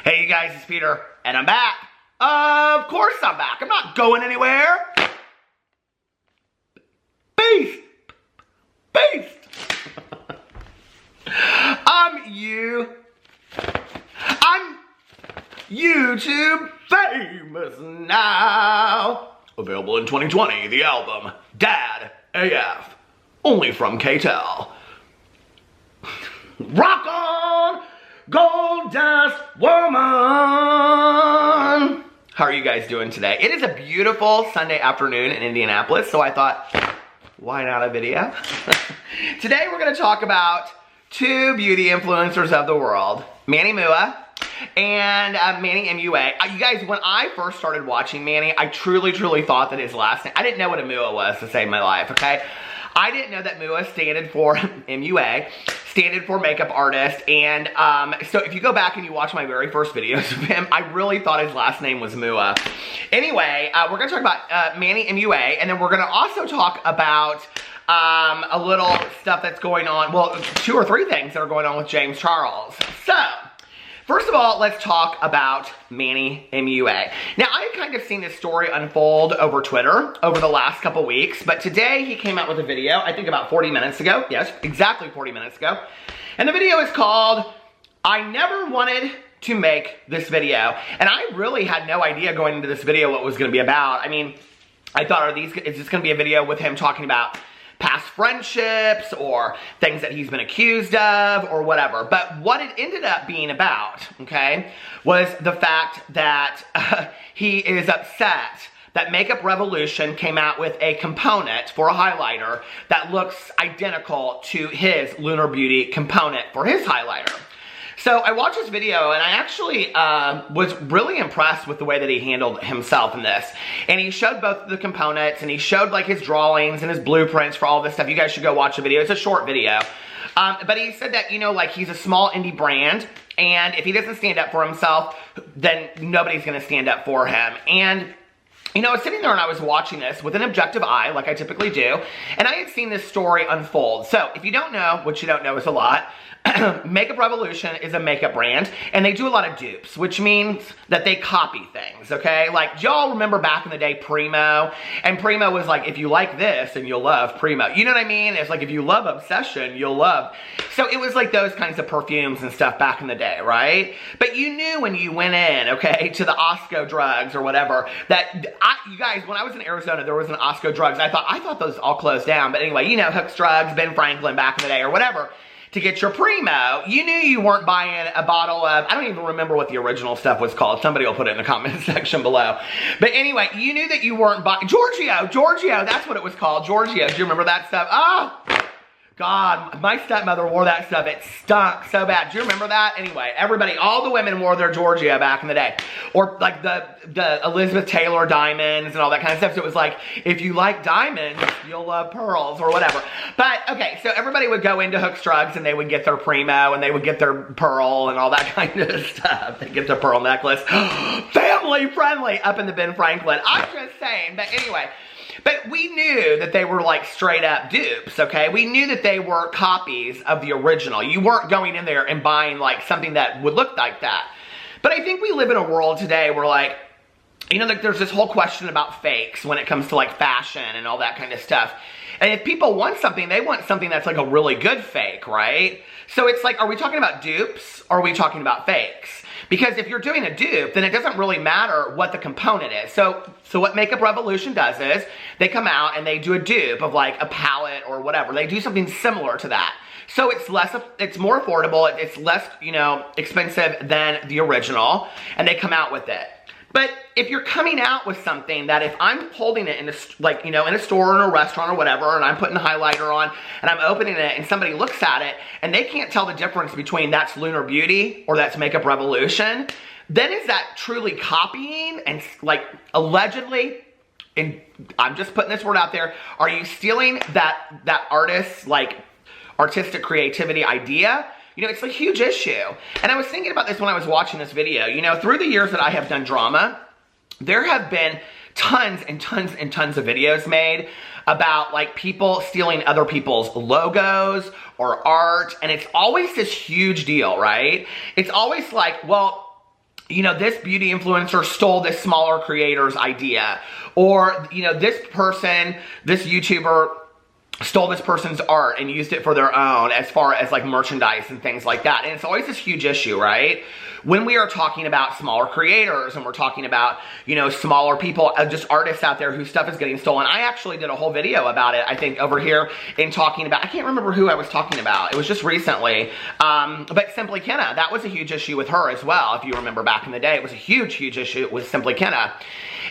Hey you guys, it's Peter, and I'm back. Of course I'm back. I'm not going anywhere. Beast! I'm YouTube famous now. Available in 2020, the album Dad AF. Only from KTEL. Rock on! Gold Dust Woman! How are you guys doing today? It is a beautiful Sunday afternoon in Indianapolis, so I thought, why not a video? Today we're going to talk about two beauty influencers of the world, Manny Mua and Manny Mua. You guys, when I first started watching Manny, I truly thought that his last name, I didn't know what a Mua was to save my life, okay? I didn't know that Mua standed for MUA, standard for makeup artist, and so if you go back and you watch my very first videos of him, I really thought his last name was Mua. Anyway, we're going to talk about Manny Mua, and then we're going to also talk about a little stuff that's going on, well, 2 or 3 things that are going on with James Charles. So, first of all, let's talk about Manny Mua. Now, I've kind of seen this story unfold over Twitter over the last couple weeks, but today he came out with a video, I think about 40 minutes ago. Yes, exactly 40 minutes ago. And the video is called, I Never Wanted to Make This Video. And I really had no idea going into this video what it was going to be about. I mean, I thought, is this going to be a video with him talking about past friendships or things that he's been accused of or whatever. But what it ended up being about, okay, was the fact that he is upset that Makeup Revolution came out with a component for a highlighter that looks identical to his Lunar Beauty component for his highlighter. So I watched this video and I actually was really impressed with the way that he handled himself in this. And he showed both of the components and he showed like his drawings and his blueprints for all this stuff. You guys should go watch the video. It's a short video. But he said that, you know, like he's a small indie brand and if he doesn't stand up for himself, then nobody's going to stand up for him. And you know, I was sitting there and I was watching this with an objective eye, like I typically do, and I had seen this story unfold. So, if you don't know, which you don't know is a lot, Makeup Revolution is a makeup brand, and they do a lot of dupes, which means that they copy things, okay? Like, do y'all remember back in the day Primo? And Primo was like, if you like this, then you'll love Primo. You know what I mean? It's like, if you love Obsession, you'll love. So, it was like those kinds of perfumes and stuff back in the day, right? But you knew when you went in, okay, to the Osco drugs or whatever, that you guys, when I was in Arizona, there was an Osco drugs. I thought those all closed down. But anyway, you know, Hooks Drugs, Ben Franklin back in the day or whatever. To get your Primo, you knew you weren't buying a bottle of, I don't even remember what the original stuff was called. Somebody will put it in the comment section below. But anyway, you knew that you weren't buying, Giorgio, that's what it was called, Giorgio. Do you remember that stuff? Oh, God, my stepmother wore that stuff. It stunk so bad. Do you remember that? Anyway, everybody, all the women wore their Giorgio back in the day. Or like the Elizabeth Taylor diamonds and all that kind of stuff. So it was like, if you like diamonds, you'll love pearls or whatever. But, okay, so everybody would go into Hooks Drugs and they would get their Primo and they would get their pearl and all that kind of stuff. They get their pearl necklace. Family friendly up in the Ben Franklin. I'm just saying, but anyway. But we knew that they were like straight up dupes, okay? We knew that they were copies of the original. You weren't going in there and buying like something that would look like that. But I think we live in a world today where like, you know, like there's this whole question about fakes when it comes to like fashion and all that kind of stuff. And if people want something, they want something that's like a really good fake, right? So it's like, are we talking about dupes or are we talking about fakes? Because if you're doing a dupe, then it doesn't really matter what the component is. So what Makeup Revolution does is they come out and they do a dupe of like a palette or whatever. They do something similar to that. So it's more affordable, it's less, you know, expensive than the original, and they come out with it. But if you're coming out with something that if I'm holding it in a, like, you know, in a store or in a restaurant or whatever, and I'm putting a highlighter on, and I'm opening it, and somebody looks at it, and they can't tell the difference between that's Lunar Beauty or that's Makeup Revolution, then is that truly copying and, like, allegedly, and I'm just putting this word out there, are you stealing that artist's, like, artistic creativity idea? You know, it's a huge issue. And I was thinking about this when I was watching this video. You know, through the years that I have done drama, there have been tons and tons and tons of videos made about like people stealing other people's logos or art. And it's always this huge deal, right? It's always like, well, you know, this beauty influencer stole this smaller creator's idea. Or, you know, this person, this YouTuber stole this person's art and used it for their own as far as like merchandise and things like that. And it's always this huge issue, right? When we are talking about smaller creators and we're talking about, you know, smaller people, just artists out there whose stuff is getting stolen. I actually did a whole video about it, I think, over here in talking about, I can't remember who I was talking about. It was just recently. But Simply Kenna, that was a huge issue with her as well. If you remember back in the day, it was a huge, huge issue with Simply Kenna.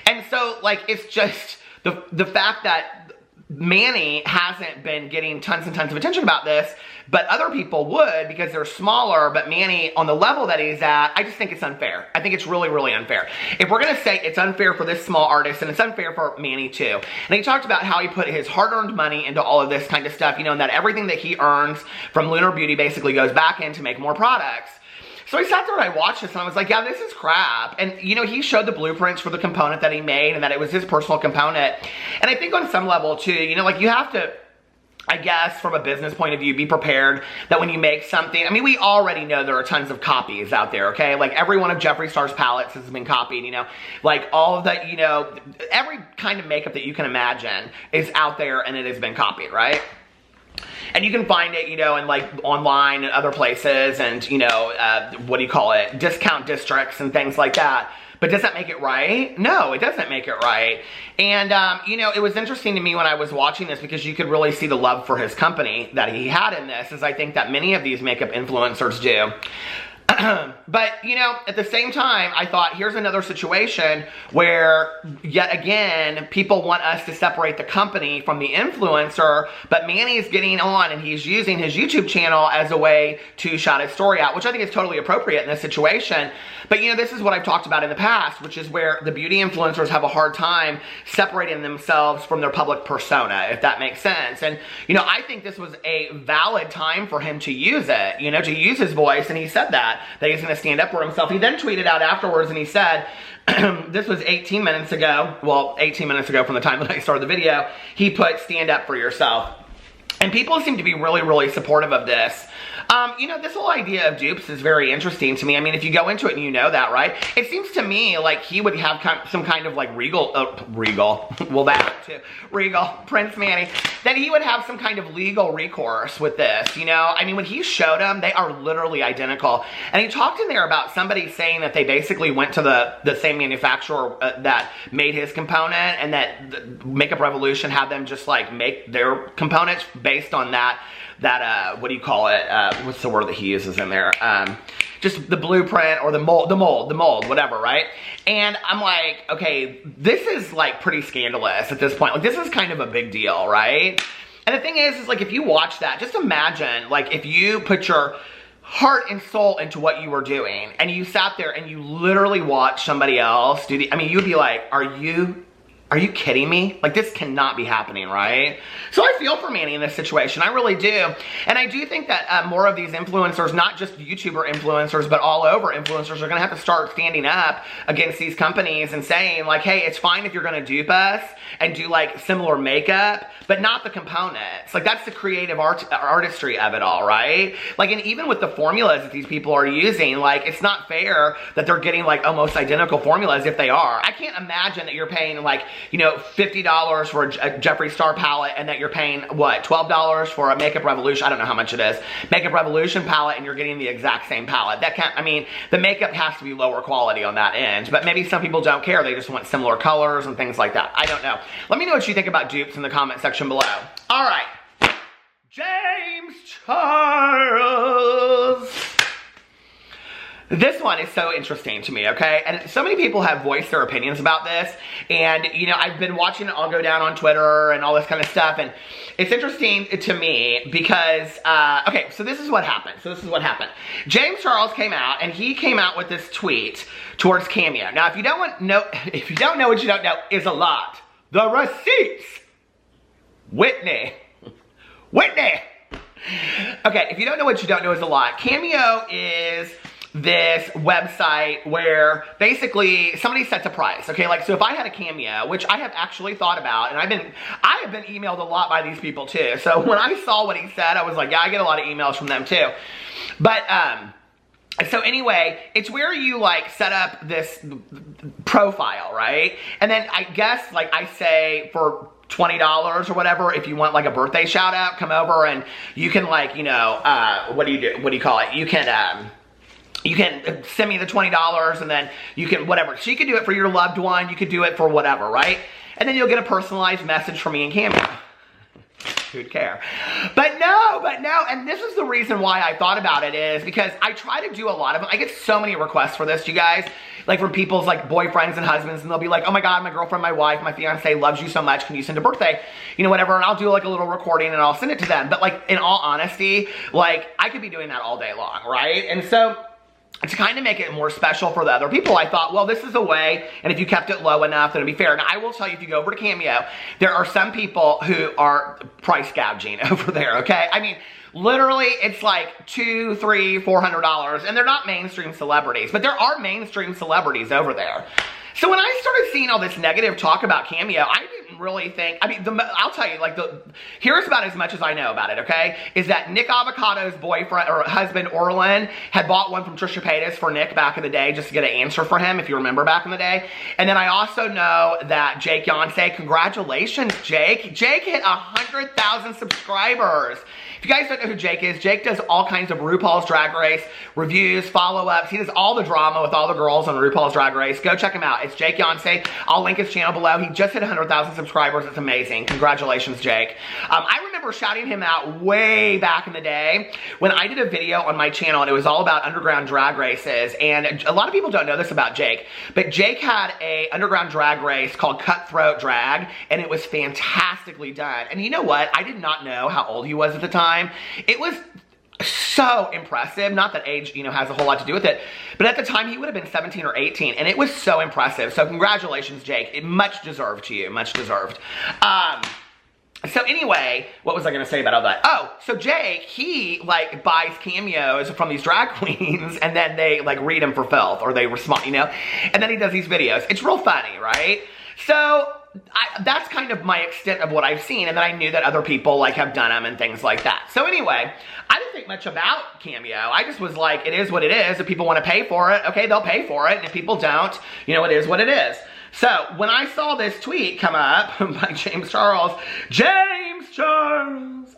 And so, like, it's just the fact that Manny hasn't been getting tons and tons of attention about this, but other people would because they're smaller, but Manny, on the level that he's at, I just think it's unfair. I think it's really, really unfair. If we're going to say it's unfair for this small artist, and it's unfair for Manny too. And he talked about how he put his hard-earned money into all of this kind of stuff, you know, and that everything that he earns from Lunar Beauty basically goes back in to make more products. So I sat there and I watched this and I was like, yeah, this is crap. And, you know, he showed the blueprints for the component that he made and that it was his personal component. And I think on some level too, you know, like you have to, I guess, from a business point of view, be prepared that when you make something, I mean, we already know there are tons of copies out there, okay? Like every one of Jeffree Star's palettes has been copied, you know? Like all of the, you know, every kind of makeup that you can imagine is out there and it has been copied, right? And you can find it, you know, in like online and other places and, you know, what do you call it? Discount districts and things like that. But does that make it right? No, it doesn't make it right. And, you know, it was interesting to me when I was watching this because you could really see the love for his company that he had in this, as I think that many of these makeup influencers do. But, you know, at the same time, I thought, here's another situation where, yet again, people want us to separate the company from the influencer, but Manny's getting on and he's using his YouTube channel as a way to shout his story out, which I think is totally appropriate in this situation. But, you know, this is what I've talked about in the past, which is where the beauty influencers have a hard time separating themselves from their public persona, if that makes sense. And, you know, I think this was a valid time for him to use it, you know, to use his voice, and he said that he's going to stand up for himself. He then tweeted out afterwards and he said, this was 18 minutes ago, well, 18 minutes ago from the time that I started the video, he put, stand up for yourself. And people seem to be really, really supportive of this. You know, this whole idea of dupes is very interesting to me. I mean, if you go into it and you know that, right? It seems to me like he would have some kind of like regal, well that too, regal, Prince Manny, that he would have some kind of legal recourse with this, you know? I mean, when he showed them, they are literally identical. And he talked in there about somebody saying that they basically went to the same manufacturer that made his component, and that the Makeup Revolution had them just like make their components based on that, what do you call it? What's the word that he uses in there? Just the blueprint or the mold, whatever, right? And I'm like, okay, this is like pretty scandalous at this point. Like, this is kind of a big deal, right? And the thing is like, if you watch that, just imagine, like, if you put your heart and soul into what you were doing and you sat there and you literally watched somebody else do I mean, you'd be like, are you kidding me? Like, this cannot be happening, right? So I feel for Manny in this situation. I really do. And I do think that more of these influencers, not just YouTuber influencers, but all over influencers, are going to have to start standing up against these companies and saying, like, hey, it's fine if you're going to dupe us and do, like, similar makeup, but not the components. Like, that's the creative artistry of it all, right? Like, and even with the formulas that these people are using, like, it's not fair that they're getting, like, almost identical formulas if they are. I can't imagine that you're paying, like, you know, $50 for a Jeffree Star palette and that you're paying, what, $12 for a Makeup Revolution, I don't know how much it is, Makeup Revolution palette, and you're getting the exact same palette. That can't, I mean, the makeup has to be lower quality on that end, but maybe some people don't care, they just want similar colors and things like that. I don't know. Let me know what you think about dupes in the comment section below. All right. James Charles. This one is so interesting to me, okay? And so many people have voiced their opinions about this. And, you know, I've been watching it all go down on Twitter and all this kind of stuff. And it's interesting to me because, okay, so this is what happened. James Charles came out and he came out with this tweet towards Cameo. Now, if you don't know what you don't know is a lot. The receipts. Whitney. Okay, if you don't know what you don't know is a lot. Cameo is this website where basically somebody sets a price, okay? Like, so if I had a Cameo, which I have actually thought about, and I have been emailed a lot by these people too. So when I saw what he said, I was like, yeah, I get a lot of emails from them too. But So anyway, it's where you like set up this profile, right? And then I guess like I say for $20 or whatever, if you want like a birthday shout out, come over and you can like, you know, what do you call it? You can send me the $20 and then you can whatever. So you can do it for your loved one. You could do it for whatever, right? And then you'll get a personalized message from me and Cameo. Who'd care? But no, and this is the reason why I thought about it is because I try to do a lot of them. I get so many requests for this, you guys, like from people's like boyfriends and husbands, and they'll be like, oh my God, my girlfriend, my wife, my fiance loves you so much. Can you send a birthday, you know, whatever. And I'll do like a little recording and I'll send it to them. But like in all honesty, like I could be doing that all day long, right? And so to kind of make it more special for the other people, I thought, well, this is a way, and if you kept it low enough, then it'd be fair. And I will tell you, if you go over to Cameo, there are some people who are price gouging over there, okay? I mean, literally, it's like $200, $300, $400, and they're not mainstream celebrities, but there are mainstream celebrities over there. So when I started seeing all this negative talk about Cameo, I didn't really think, I mean, I'll tell you, like, here's about as much as I know about it, okay? Is that Nick Avocado's boyfriend, or husband, Orlin, had bought one from Trisha Paytas for Nick back in the day, just to get an answer for him, if you remember back in the day. And then I also know that Jake Yonsei, congratulations, Jake. Jake hit 100,000 subscribers. If you guys don't know who Jake is, Jake does all kinds of RuPaul's Drag Race reviews, follow-ups. He does all the drama with all the girls on RuPaul's Drag Race. Go check him out. It's Jake Yonsei. I'll link his channel below. He just hit 100,000 subscribers. It's amazing. Congratulations, Jake. I remember shouting him out way back in the day when I did a video on my channel, and it was all about underground drag races. And a lot of people don't know this about Jake, but Jake had a underground drag race called Cutthroat Drag, and it was fantastically done. And you know what? I did not know how old he was at the time. It was so impressive. Not that age, you know, has a whole lot to do with it, but at the time he would have been 17 or 18, and it was so impressive. So congratulations, Jake. It much deserved to you. Much deserved. So anyway, what was I going to say about all that? Oh, so Jake, he like buys cameos from these drag queens, and then they like read them for filth, or they respond, you know, and then he does these videos. It's real funny, right? So that's kind of my extent of what I've seen, and then I knew that other people like have done them and things like that. So anyway, I didn't think much about Cameo. I just was like, it is what it is. If people want to pay for it, okay, they'll pay for it. And if people don't, you know, it is what it is. So when I saw this tweet come up by James Charles,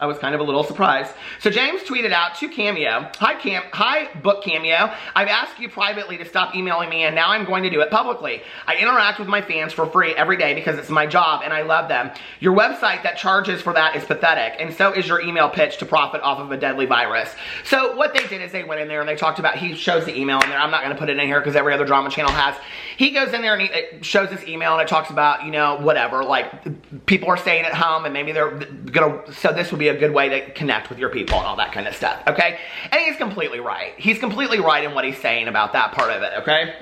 I was kind of a little surprised. So James tweeted out to Cameo, Hi Book Cameo. I've asked you privately to stop emailing me, and now I'm going to do it publicly. I interact with my fans for free every day because it's my job and I love them. Your website that charges for that is pathetic, and so is your email pitch to profit off of a deadly virus. So what they did is they went in there and they talked about, he shows the email in there. I'm not going to put it in here because every other drama channel has. He goes in there and he shows this email, and it talks about, you know, whatever, like people are staying at home and maybe they're gonna, so this would be a good way to connect with your people and all that kind of stuff, okay? And he's completely right. He's completely right in what he's saying about that part of it, okay?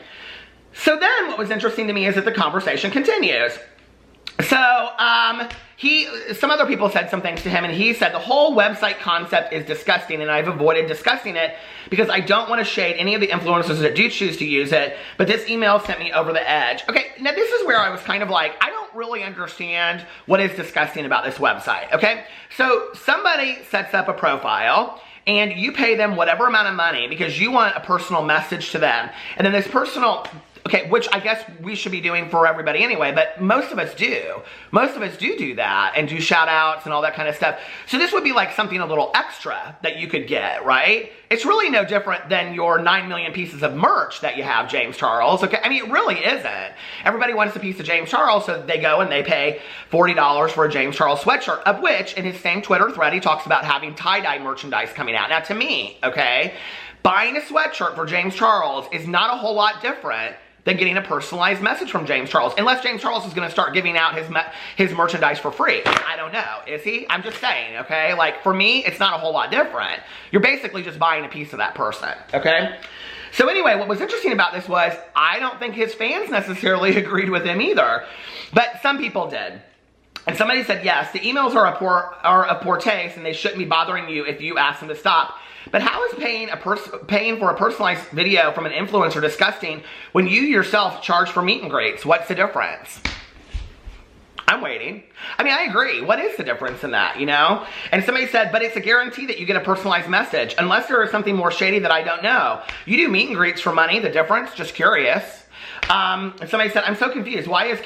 So then what was interesting to me is that the conversation continues. So, some other people said some things to him, and he said the whole website concept is disgusting, and I've avoided discussing it because I don't want to shade any of the influencers that do choose to use it, but this email sent me over the edge. Okay, now this is where I was kind of like, I don't really understand what is disgusting about this website, okay? So somebody sets up a profile, and you pay them whatever amount of money because you want a personal message to them, and then this personal, okay, which I guess we should be doing for everybody anyway, but most of us do. Most of us do that and do shout outs and all that kind of stuff. So this would be like something a little extra that you could get, right? It's really no different than your 9 million pieces of merch that you have, James Charles, okay? I mean, it really isn't. Everybody wants a piece of James Charles, so they go and they pay $40 for a James Charles sweatshirt, of which, in his same Twitter thread, he talks about having tie-dye merchandise coming out. Now, to me, okay, buying a sweatshirt for James Charles is not a whole lot different than getting a personalized message from James Charles. Unless James Charles is gonna start giving out his merchandise for free. I don't know, is he? I'm just saying, okay? Like, for me, it's not a whole lot different. You're basically just buying a piece of that person, okay? So anyway, what was interesting about this was, I don't think his fans necessarily agreed with him either, but some people did. And somebody said, yes, the emails are of poor taste, and they shouldn't be bothering you if you ask them to stop. But how is paying for a personalized video from an influencer disgusting when you yourself charge for meet and greets? What's the difference? I'm waiting. I mean, I agree. What is the difference in that, you know? And somebody said, but it's a guarantee that you get a personalized message, unless there is something more shady that I don't know. You do meet and greets for money. The difference? Just curious. And somebody said, I'm so confused. Why is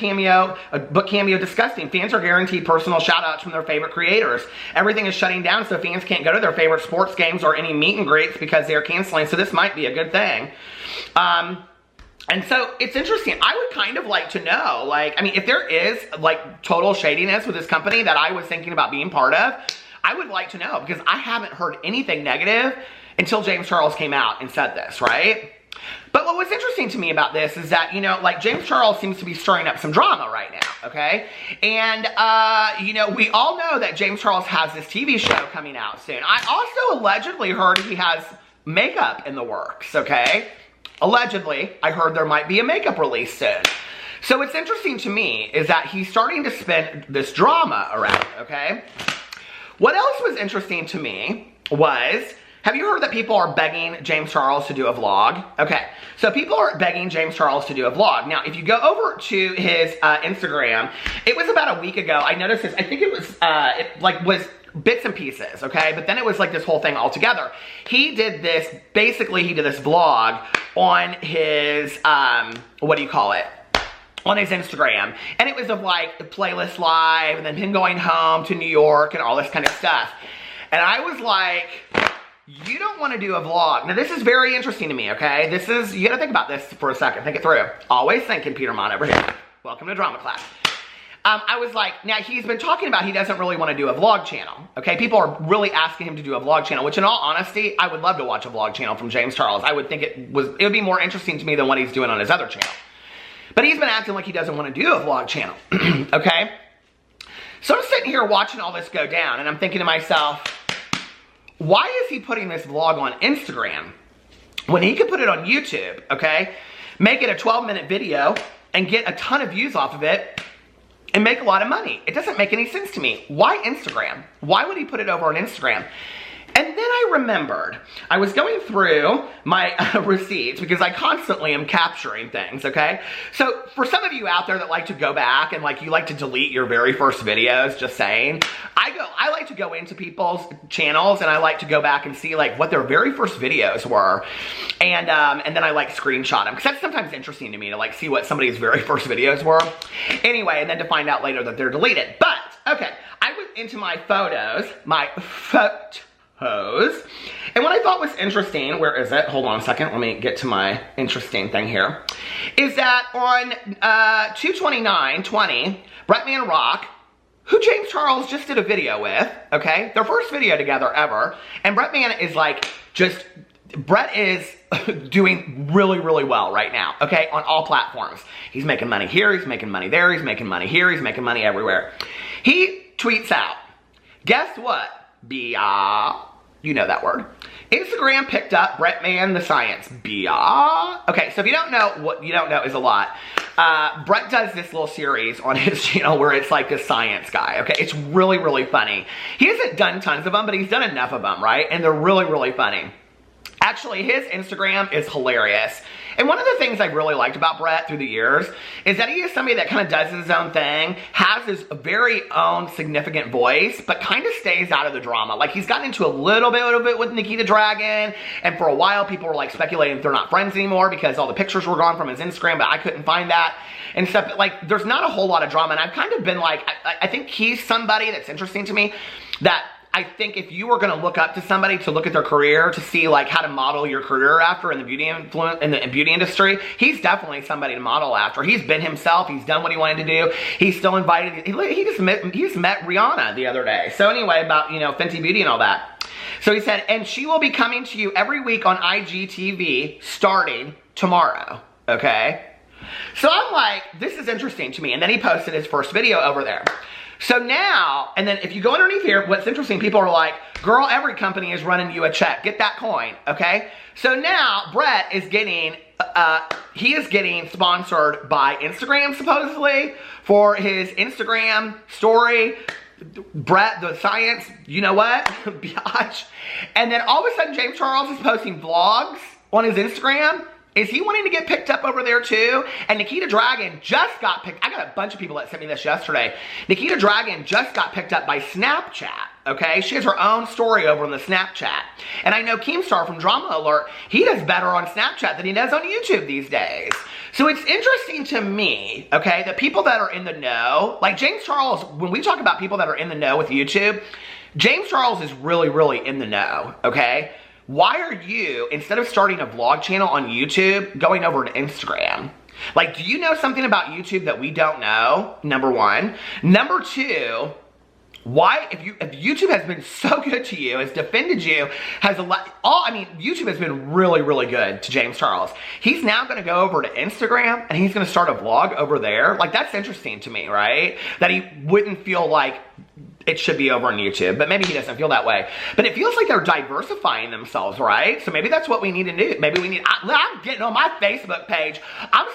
book Cameo disgusting? Fans are guaranteed personal shout-outs from their favorite creators. Everything is shutting down, so fans can't go to their favorite sports games or any meet and greets because they're canceling, so this might be a good thing. And so it's interesting. I would kind of like to know, like, I mean, if there is like total shadiness with this company that I was thinking about being part of, I would like to know, because I haven't heard anything negative until James Charles came out and said this, right? But what was interesting to me about this is that, you know, like James Charles seems to be stirring up some drama right now, okay? And, you know, we all know that James Charles has this TV show coming out soon. I also allegedly heard he has makeup in the works, okay? Allegedly, I heard there might be a makeup release soon. So what's interesting to me is that he's starting to spin this drama around, okay? What else was interesting to me was, have you heard that people are begging James Charles to do a vlog? Okay, so people are begging James Charles to do a vlog. Now, if you go over to his Instagram, it was about a week ago. I noticed this, I think it was, was bits and pieces, okay? But then it was like this whole thing all together. He did this, basically he did this vlog on his, what do you call it? On his Instagram. And it was of like the playlist live and then him going home to New York and all this kind of stuff. And I was like, you don't want to do a vlog. Now, this is very interesting to me, okay? This is, you got to think about this for a second. Think it through. Always thinking, Peter Monn over here. Welcome to drama class. I was like, now he's been talking about he doesn't really want to do a vlog channel, okay? People are really asking him to do a vlog channel, which in all honesty, I would love to watch a vlog channel from James Charles. I would think it would be more interesting to me than what he's doing on his other channel. But he's been acting like he doesn't want to do a vlog channel, okay? So I'm sitting here watching all this go down, and I'm thinking to myself, why is he putting this vlog on Instagram when he could put it on YouTube, okay? Make it a 12-minute video and get a ton of views off of it and make a lot of money. It doesn't make any sense to me. Why Instagram? Why would he put it over on Instagram? And then I remembered, I was going through my receipts because I constantly am capturing things, okay? So for some of you out there that like to go back and like you like to delete your very first videos, just saying, I like to go into people's channels and I like to go back and see like what their very first videos were. And then I like screenshot them because that's sometimes interesting to me to like see what somebody's very first videos were. Anyway, and then to find out later that they're deleted. But, okay, I went into my photos, and what I thought was interesting, where is it? Hold on a second, let me get to my interesting thing here. Is that on 2/29/20, Brett Man Rock, who James Charles just did a video with, okay? Their first video together ever. And Brett Man is like, Brett is doing really, really well right now, okay? On all platforms. He's making money here, he's making money there, he's making money here, he's making money everywhere. He tweets out, guess what? You know that word. Instagram picked up Brett Man the Science. Okay, so if you don't know, what you don't know is a lot. Brett does this little series on his channel where it's like this science guy, okay? It's really, really funny. He hasn't done tons of them, but he's done enough of them, right? And they're really, really funny. Actually, his Instagram is hilarious. And one of the things I've really liked about Brett through the years is that he is somebody that kind of does his own thing, has his very own significant voice, but kind of stays out of the drama. Like, he's gotten into a little bit with Nikki the Dragon, and for a while people were like speculating that they're not friends anymore because all the pictures were gone from his Instagram, but I couldn't find that and stuff. But like, there's not a whole lot of drama, and I've kind of been like, I think he's somebody that's interesting to me that I think if you were going to look up to somebody to look at their career, to see like how to model your career after in the beauty industry, he's definitely somebody to model after. He's been himself. He's done what he wanted to do. He's still invited. He just met Rihanna the other day. So anyway, about, you know, Fenty Beauty and all that. So he said, and she will be coming to you every week on IGTV starting tomorrow. Okay. So I'm like, this is interesting to me. And then he posted his first video over there. So now, and then if you go underneath here, what's interesting, people are like, girl, every company is running you a check. Get that coin, okay? So now, Brett is getting, he is getting sponsored by Instagram, supposedly, for his Instagram story. Brett, the science, you know what? Biatch. And then all of a sudden, James Charles is posting vlogs on his Instagram. Is he wanting to get picked up over there too? And Nikita Dragon just got picked. I got a bunch of people that sent me this yesterday. Nikita Dragon just got picked up by Snapchat, okay? She has her own story over on the Snapchat. And I know Keemstar from Drama Alert, he does better on Snapchat than he does on YouTube these days. So it's interesting to me, okay, that people that are in the know, like James Charles, when we talk about people that are in the know with YouTube, James Charles is really, really in the know, okay? Why are you, instead of starting a vlog channel on YouTube, going over to Instagram? Like, do you know something about YouTube that we don't know? Number one. Number two, why, if YouTube has been so good to you, has defended you, has a lot, YouTube has been really, really good to James Charles. He's now gonna go over to Instagram and he's gonna start a vlog over there. Like, that's interesting to me, right? That he wouldn't feel like it should be over on YouTube, but maybe he doesn't feel that way. But it feels like they're diversifying themselves, right? So maybe that's what we need to do. Maybe we need, I'm getting on my Facebook page. I'm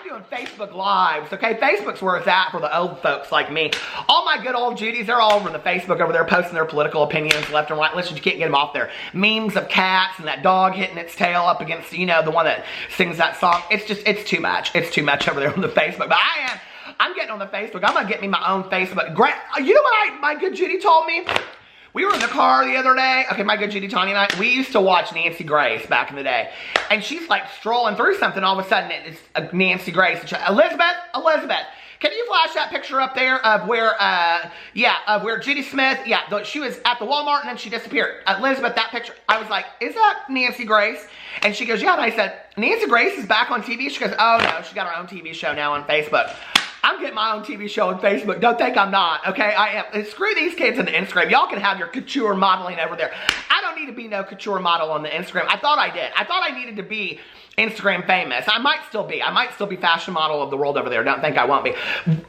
doing Facebook Lives, okay? Facebook's where it's at for the old folks like me. All my good old Judies, they're all over the Facebook over there posting their political opinions left and right. Listen, you can't get them off there. Memes of cats and that dog hitting its tail up against, you know, the one that sings that song. It's just, it's too much. It's too much over there on the Facebook. But I'm getting on the Facebook. I'm gonna get me my own Facebook. You know what my good Judy told me? We were in the car the other day. Okay, my good Judy, Tanya, and I, we used to watch Nancy Grace back in the day. And she's like strolling through something. All of a sudden, it's Nancy Grace. Elizabeth, can you flash that picture up there of where, of where Judy Smith, she was at the Walmart and then she disappeared. Elizabeth, that picture. I was like, is that Nancy Grace? And she goes, yeah. And I said, Nancy Grace is back on TV? She goes, oh no, she's got her own TV show now on Facebook. I'm getting my own TV show on Facebook. Don't think I'm not, okay? I am. And screw these kids on the Instagram. Y'all can have your couture modeling over there. I don't need to be no couture model on the Instagram. I thought I did. I thought I needed to be Instagram famous. I might still be. I might still be fashion model of the world over there. Don't think I won't be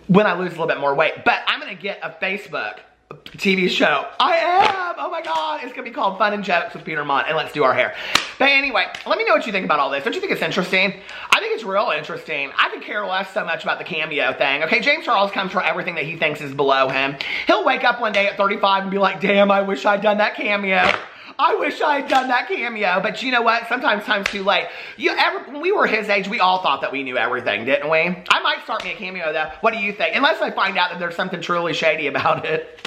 when I lose a little bit more weight. But I'm going to get a Facebook TV show. I am. Oh my God. It's going to be called Fun and Jokes with Peter Monn. And let's do our hair. But anyway, let me know what you think about all this. Don't you think it's interesting? I think it's real interesting. I could care less so much about the cameo thing. Okay, James Charles comes for everything that he thinks is below him. He'll wake up one day at 35 and be like, damn, I wish I'd done that cameo. I wish I had done that cameo. But you know what? Sometimes time's too late. When we were his age, we all thought that we knew everything, didn't we? I might start me a cameo though. What do you think? Unless I find out that there's something truly shady about it.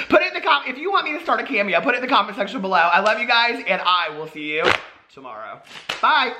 Put it in the comment. If you want me to start a cameo, put it in the comment section below. I love you guys, and I will see you tomorrow. Bye.